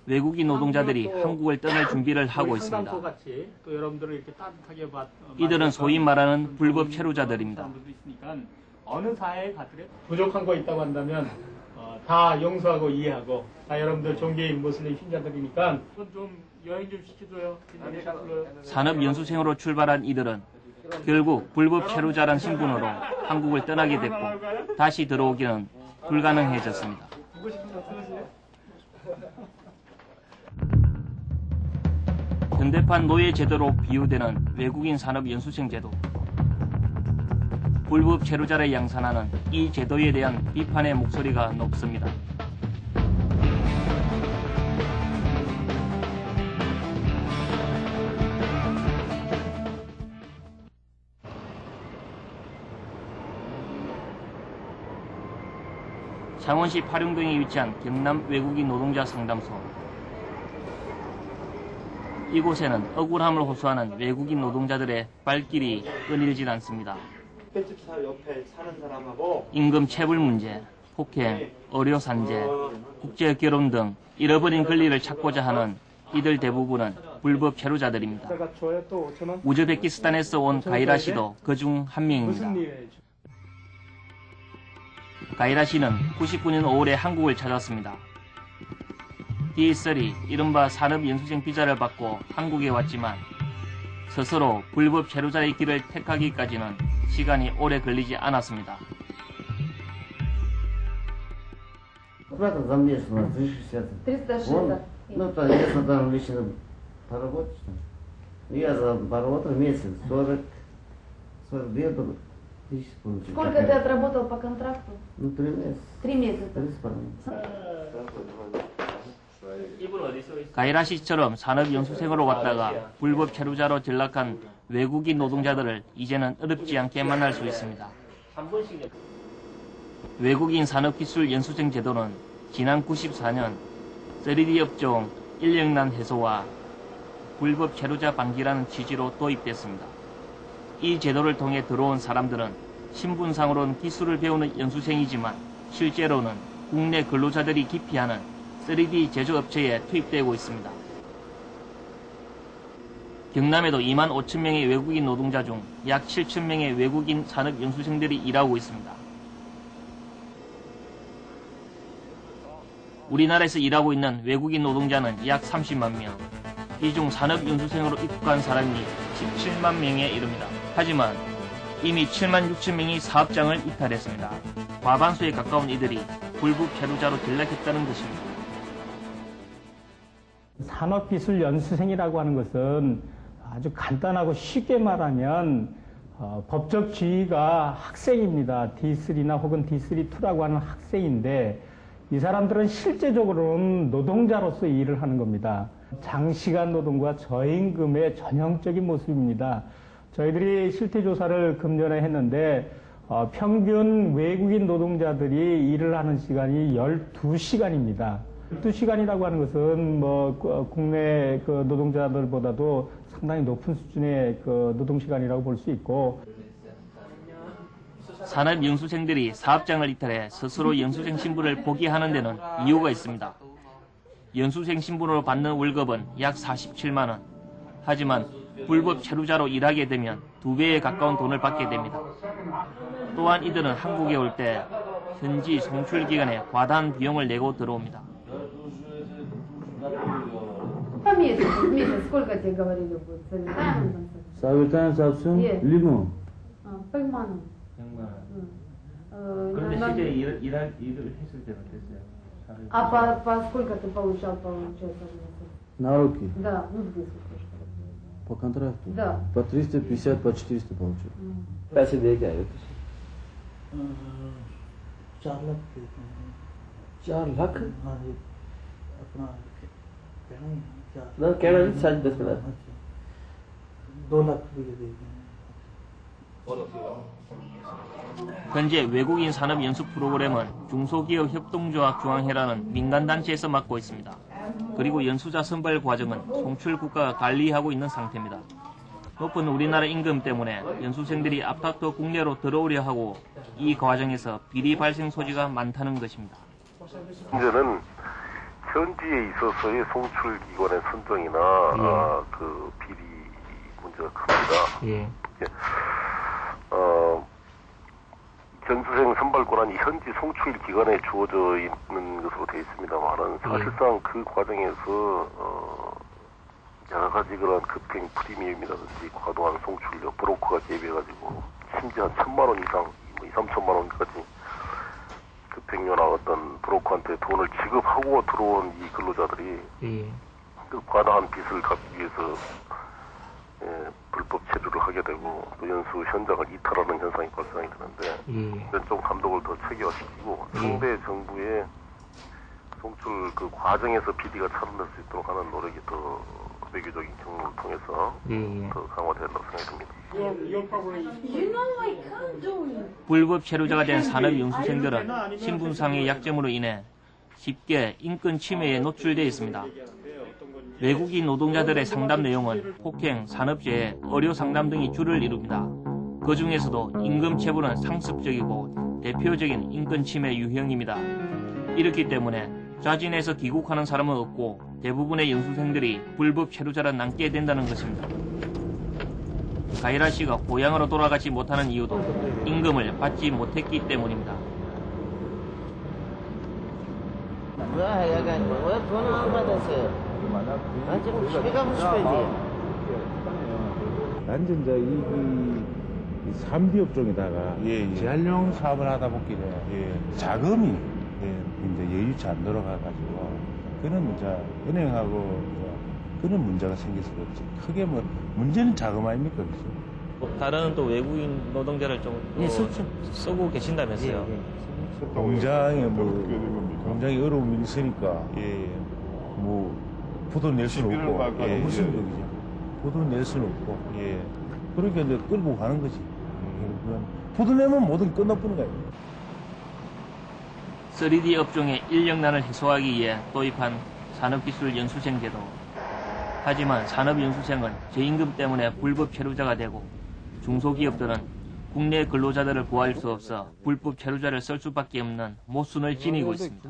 외국인 노동자들이 한국을 떠날 준비를 하고 있습니다. 이들은 소위 말하는 불법 체류자들입니다. 어느 사회에 가더라도 부족한 거 있다고 한다면 다 용서하고 이해하고 다 여러분들 종교인 무슬림 신자들이니까 좀 여행 좀 시켜줘요. 산업연수생으로 출발한 이들은 결국 불법 체류자란 신분으로 한국을 떠나게 됐고 다시 들어오기는 불가능해졌습니다. 현대판 노예 제도로 비유되는 외국인 산업연수생 제도. 불법 체류자를 양산하는 이 제도에 대한 비판의 목소리가 높습니다. 창원시 파룡동에 위치한 경남 외국인 노동자 상담소. 이곳에는 억울함을 호소하는 외국인 노동자들의 발길이 끊이질 않습니다. 횟집사 옆에 사는 사람하고 임금 체불 문제, 폭행, 의료 산재, 국제 결혼 등 잃어버린 권리를 찾고자 하는 이들 대부분은 불법 체류자들입니다. 우즈베키스탄에서 온 가이라 씨도 그중 한 명입니다. 가이라 씨는 99년 5월에 한국을 찾았습니다. D3, 이른바 산업연수생 비자를 받고 한국에 왔지만 스스로 불법 체류자의 길을 택하기까지는 시간이 오래 걸리지 않았습니다. За месяц у нас 360. 360. Ну, то если там лично поработать, я за поработал месяц 42 тысяч получил. Сколько ты отработал по контракту? Ну, 3 месяца. 3 месяца. 3,500. 가이라 씨처럼 산업연수생으로 왔다가 불법 체류자로 전락한 외국인 노동자들을 이제는 어렵지 않게 만날 수 있습니다. 외국인 산업기술연수생 제도는 지난 94년 3D 업종 인력난 해소와 불법 체류자 방지라는 취지로 도입됐습니다. 이 제도를 통해 들어온 사람들은 신분상으로는 기술을 배우는 연수생이지만 실제로는 국내 근로자들이 기피하는 3D 제조업체에 투입되고 있습니다. 경남에도 2만 5천 명의 외국인 노동자 중 약 7천 명의 외국인 산업연수생들이 일하고 있습니다. 우리나라에서 일하고 있는 외국인 노동자는 약 30만 명, 이 중 산업연수생으로 입국한 사람이 17만 명에 이릅니다. 하지만 이미 7만 6천 명이 사업장을 이탈했습니다. 과반수에 가까운 이들이 불법 체류자로 전락했다는 것입니다. 산업기술연수생이라고 하는 것은 아주 간단하고 쉽게 말하면 법적 지위가 학생입니다. D3나 혹은 D3-2라고 하는 학생인데 이 사람들은 실제적으로는 노동자로서 일을 하는 겁니다. 장시간 노동과 저임금의 전형적인 모습입니다. 저희들이 실태조사를 금년에 했는데 평균 외국인 노동자들이 일을 하는 시간이 12시간입니다. 12시간이라고 하는 것은 국내 노동자들보다도 상당히 높은 수준의 노동시간이라고 볼 수 있고. 산업연수생들이 사업장을 이탈해 스스로 연수생 신분을 포기하는 데는 이유가 있습니다. 연수생 신분으로 받는 월급은 약 47만 원. 하지만 불법 체류자로 일하게 되면 2배에 가까운 돈을 받게 됩니다. 또한 이들은 한국에 올 때 현지 송출 기간에 과다한 비용을 내고 들어옵니다. По месяцу, в месяц сколько тебе говорили будет? Советуем совсем лимон. 100만 원. 그런데 실제 일을 했을 때는 어땠어요? А по сколько ты получал, получается, в месяц? На руки. Да, ну в месяц. По контракту? Да. По 350, по 400 получил. पैसे दे के आए थे 4 लाख देते हैं। 4 लाख हाँ जी, अपना कहना ही ना कहना नहीं सच बस बता 2 लाख रुपये देते हैं। 현재 외국인 산업 연수 프로그램은 중소기업 협동조합 중앙회라는 민간단체에서 맡고 있습니다. 그리고 연수자 선발 과정은 송출국가가 관리하고 있는 상태입니다. 높은 우리나라 임금 때문에 연수생들이 앞다퉈 국내로 들어오려 하고 이 과정에서 비리 발생 소지가 많다는 것입니다. 문제는 현지에 있어서의 송출 기관의 선정이나 그 비리 문제가 큽니다. 예. 견수생 선발 권한이 현지 송출 기관에 주어져 있는 것으로 되어 있습니다만은 사실상 그 과정에서 여러 가지 그런 급행 프리미엄이라든지 과도한 송출력, 브로커가 개입해가지고 심지어 한 1,000만 원 이상, 2-3천만 원까지 급행료나 어떤 브로커한테 돈을 지급하고 들어온 이 근로자들이 그 과다한 빚을 갚기 위해서 불법 체류를 하게 되고 또 연수 현장을 이탈하는 현상이 발생이 되는데 이건 좀 감독을 더 체계화시키고 상대 정부의 송출 그 과정에서 비리가 차단될 수 있도록 하는 노력이 더 외교적인 경로를 통해서 더 강화된다고 생각됩니다. 불법 체류자가 된 산업연수생들은 신분상의 약점으로 인해 쉽게 인권 침해에 노출되어 있습니다. 외국인 노동자들의 상담 내용은 폭행, 산업재해, 의료 상담 등이 주를 이룹니다. 그 중에서도 임금 체불은 상습적이고 대표적인 인권 침해 유형입니다. 이렇기 때문에 자진해서 귀국하는 사람은 없고 대부분의 연수생들이 불법 체류자로 남게 된다는 것입니다. 가이라 씨가 고향으로 돌아가지 못하는 이유도 임금을 받지 못했기 때문입니다. 왜 돈을 안 받았어요? 난 지금 집에 가고 싶어야지. 완전 이 3D 업종에다가 재활용 사업을 하다 보기에 자금이 이제 여유치 안 돌아가가지고 그는 이제 은행하고 그런 문제가 생길 수가 없지. 크게 뭐 문제는 자금 아닙니까, 그죠? 다른 또 외국인 노동자를 좀 쓰고 계신다면서요? 공장에 공장에 어려움이 있으니까 뭐 부도 낼 수는 없고 무슨 얘기죠? 부도 낼 수는 없고 그러니까 이제 끌고 가는 거지. 부도 내면 모든 끝나버는 거야. 3D 업종의 인력난을 해소하기 위해 도입한 산업기술연수생 제도. 하지만 산업연수생은 저임금 때문에 불법 체류자가 되고 중소기업들은 국내 근로자들을 구할 수 없어 불법 체류자를 쓸 수밖에 없는 모순을 지니고 있습니다.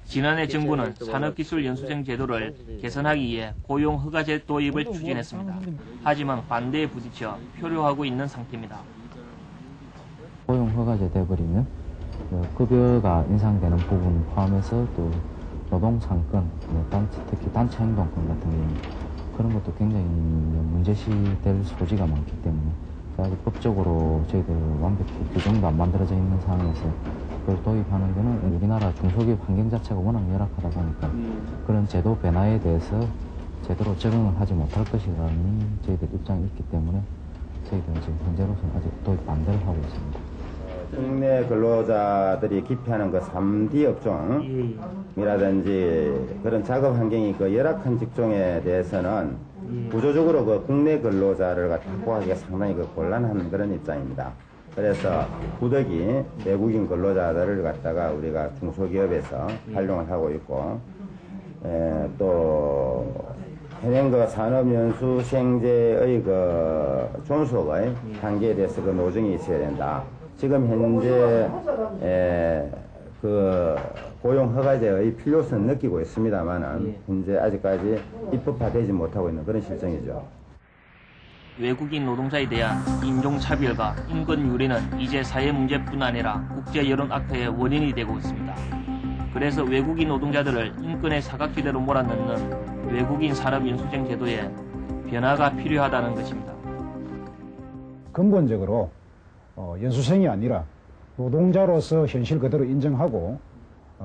지난해 정부는 산업기술연수생 제도를 개선하기 위해 고용허가제 도입을 추진했습니다. 하지만 반대에 부딪혀 표류하고 있는 상태입니다. 고용허가제 돼버리면 급여가 인상되는 부분 포함해서 또 노동상권, 특히 단체 행동권 같은 경우는 그런 것도 굉장히 문제시될 소지가 많기 때문에 아직 법적으로 저희들 완벽히 규정도 안 만들어져 있는 상황에서 그걸 도입하는 거는 우리나라 중소기업 환경 자체가 워낙 열악하다 보니까 그런 제도 변화에 대해서 제대로 적응을 하지 못할 것이라는 저희들 입장이 있기 때문에 저희들은 지금 현재로서는 아직 도입 반대를 하고 있습니다. 국내 근로자들이 기피하는 그 3D 업종이라든지 그런 작업 환경이 그 열악한 직종에 대해서는 구조적으로 그 국내 근로자를 확보하기가 상당히 그 곤란한 그런 입장입니다. 그래서 부득이 외국인 근로자들을 갖다가 우리가 중소기업에서 활용을 하고 있고, 또 현행 그 산업연수생제의 그 존속의 단계에 대해서 그 노정이 있어야 된다. 지금 현재 그 고용허가제의 필요성을 느끼고 있습니다만은 현재 아직까지 입법화되지 못하고 있는 그런 실정이죠. 외국인 노동자에 대한 인종차별과 인권유리는 이제 사회 문제뿐 아니라 국제 여론 악화의 원인이 되고 있습니다. 그래서 외국인 노동자들을 인권의 사각지대로 몰아넣는 외국인 산업연수생 제도에 변화가 필요하다는 것입니다. 근본적으로 연수생이 아니라 노동자로서 현실 그대로 인정하고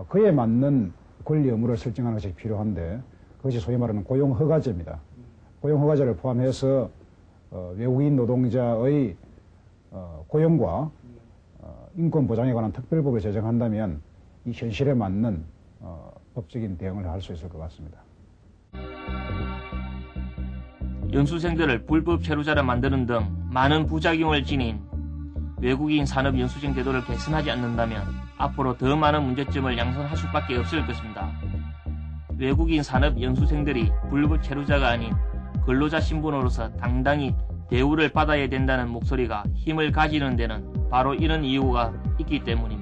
그에 맞는 권리 의무를 설정하는 것이 필요한데 그것이 소위 말하는 고용허가제입니다. 고용허가제를 포함해서 외국인 노동자의 고용과 인권 보장에 관한 특별법을 제정한다면 이 현실에 맞는 법적인 대응을 할 수 있을 것 같습니다. 연수생들을 불법 체류자로 만드는 등 많은 부작용을 지닌 외국인 산업연수생 제도를 개선하지 않는다면 앞으로 더 많은 문제점을 양산할 수밖에 없을 것입니다. 외국인 산업연수생들이 불법 체류자가 아닌 근로자 신분으로서 당당히 대우를 받아야 된다는 목소리가 힘을 가지는 데는 바로 이런 이유가 있기 때문입니다.